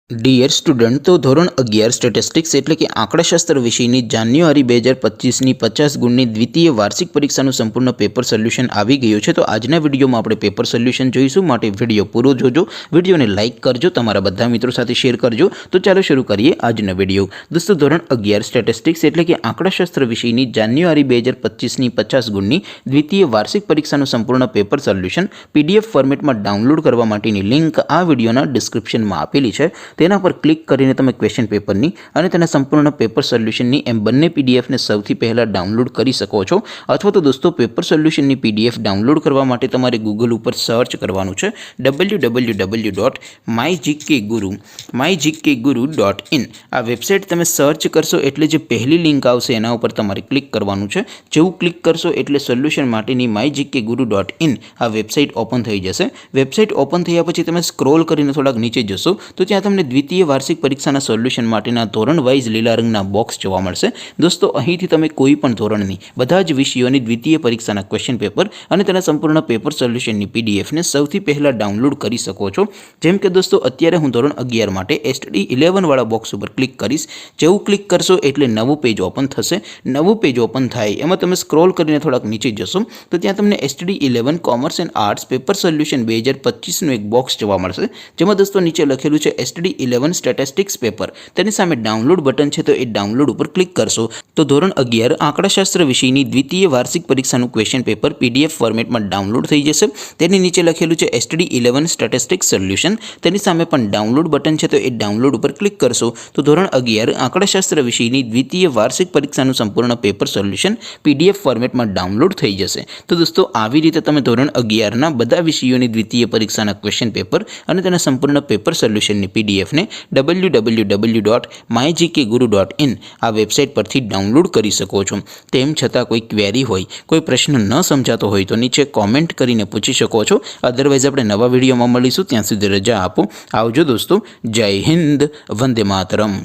Dear student, તો ધોરણ 11 statistics એટલે કે આંકડાશાસ્ત્ર વિષયની જાન્યુઆરી 2025ની 50 ગુણની દ્વિતીય વાર્ષિક પરીક્ષાનું સંપૂર્ણ પેપર સોલ્યુશન આવી ગયું છે। તો આજના વિડીયોમાં આપણે પેપર સોલ્યુશન જોઈશું, માટે વિડીયો પૂરો જોજો, વિડીયોને લાઇક કરજો, તમારા બધા મિત્રો સાથે શેર કરજો। તો ચાલો શરૂ કરીએ આજનો વિડીયો। દોસ્તો, ધોરણ 11 સ્ટેટિસ્ટિક્સ એટલે કે આંકડાશાસ્ત્ર વિષયની જાન્યુઆરી 2025ની 50 ગુણની દ્વિતીય વાર્ષિક પરીક્ષાનું સંપૂર્ણ પેપર સોલ્યુશન PDF ફોર્મેટમાં ડાઉનલોડ કરવા માટેની લિંક આ વિડીયોના ડિસ્ક્રિપ્શનમાં આપેલી છે। તેના પર ક્લિક કરીને તમે ક્વેશ્ચન પેપરની અને તેના સંપૂર્ણ પેપર સોલ્યુશનની એમ બંને પીડીએફને સૌથી પહેલાં ડાઉનલોડ કરી શકો છો। અથવા તો દોસ્તો, પેપર સોલ્યુશનની PDF ડાઉનલોડ કરવા માટે તમારે ગૂગલ ઉપર સર્ચ કરવાનું છે www.mygkguru.in। આ વેબસાઇટ તમે સર્ચ કરશો એટલે જે પહેલી લિંક આવશે એના ઉપર તમારે ક્લિક કરવાનું છે। જેવું ક્લિક કરશો એટલે સોલ્યુશન માટેની mygkguru.in આ વેબસાઇટ ઓપન થઈ જશે। વેબસાઇટ ઓપન થયા પછી તમે સ્ક્રોલ કરીને થોડાક નીચે જશો તો ત્યાં તમને દ્વિતીય વાર્ષિક પરીક્ષાના સોલ્યુશન માટેના ધોરણ વાઇઝ લીલા રંગના બોક્સ જોવા મળશે। દોસ્તો, અહીંથી તમે કોઈ પણ ધોરણની બધા જ વિષયોની દ્વિતીય પરીક્ષાના ક્વેશ્ચન પેપર અને તેના સંપૂર્ણ પેપર સોલ્યુશનની પીડીએફને સૌથી પહેલાં ડાઉનલોડ કરી શકો છો। જેમ કે દોસ્તો, અત્યારે હું ધોરણ 11 માટે STD 11 વાળા બોક્સ ઉપર ક્લિક કરીશ। જેવું ક્લિક કરશો એટલે નવું પેજ ઓપન થશે। નવું પેજ ઓપન થાય એમાં તમે સ્ક્રોલ કરીને થોડાક નીચે જશો તો ત્યાં તમને STD 11 commerce and arts paper solution 2025નું એક બોક્સ જોવા મળશે, જેમાં દોસ્તો નીચે લખેલું છે STD 11 સ્ટેટિસ્ટિક્સ પેપર। તેની સામે ડાઉનલોડ બટન છે, તો એ ડાઉનલોડ ઉપર ક્લિક કરશો તો ધોરણ 11 આંકડાશાસ્ત્ર વિષયની દ્વિતીય વાર્ષિક પરીક્ષાનું ક્વેશ્ચન પેપર PDF ફોર્મેટમાં ડાઉનલોડ થઈ જશે। તેની નીચે લખેલું છે STD 11 સ્ટેટિસ્ટિક્સ સોલ્યુશન। તેની સામે પણ ડાઉનલોડ બટન છે, તો એ ડાઉનલોડ ઉપર ક્લિક કરશો તો ધોરણ 11 આંકડાશાસ્ત્ર વિષયની દ્વિતીય વાર્ષિક પરીક્ષાનું સંપૂર્ણ પેપર સોલ્યુશન PDF ફોર્મેટમાં ડાઉનલોડ થઈ જશે। તો દોસ્તો, આવી રીતે તમે ધોરણ 11ના બધા વિષયોની દ્વિતીય પરીક્ષાના ક્વેશ્ચન પેપર અને તેના સંપૂર્ણ પેપર સોલ્યુશનની પીડીએફને www.mygkguru.in આ વેબસાઇટ પરથી ડાઉનલોડ કરી શકો છો। તેમ છતાં કોઈ ક્વેરી હોય, કોઈ પ્રશ્ન ન સમજાતો હોય તો નીચે કોમેન્ટ કરીને પૂછી શકો છો। અદરવાઇઝ આપણે નવા વિડીયોમાં મળીશું, ત્યાં સુધી રજા આપો। આવજો દોસ્તો, જય હિન્દ, વંદે માતરમ।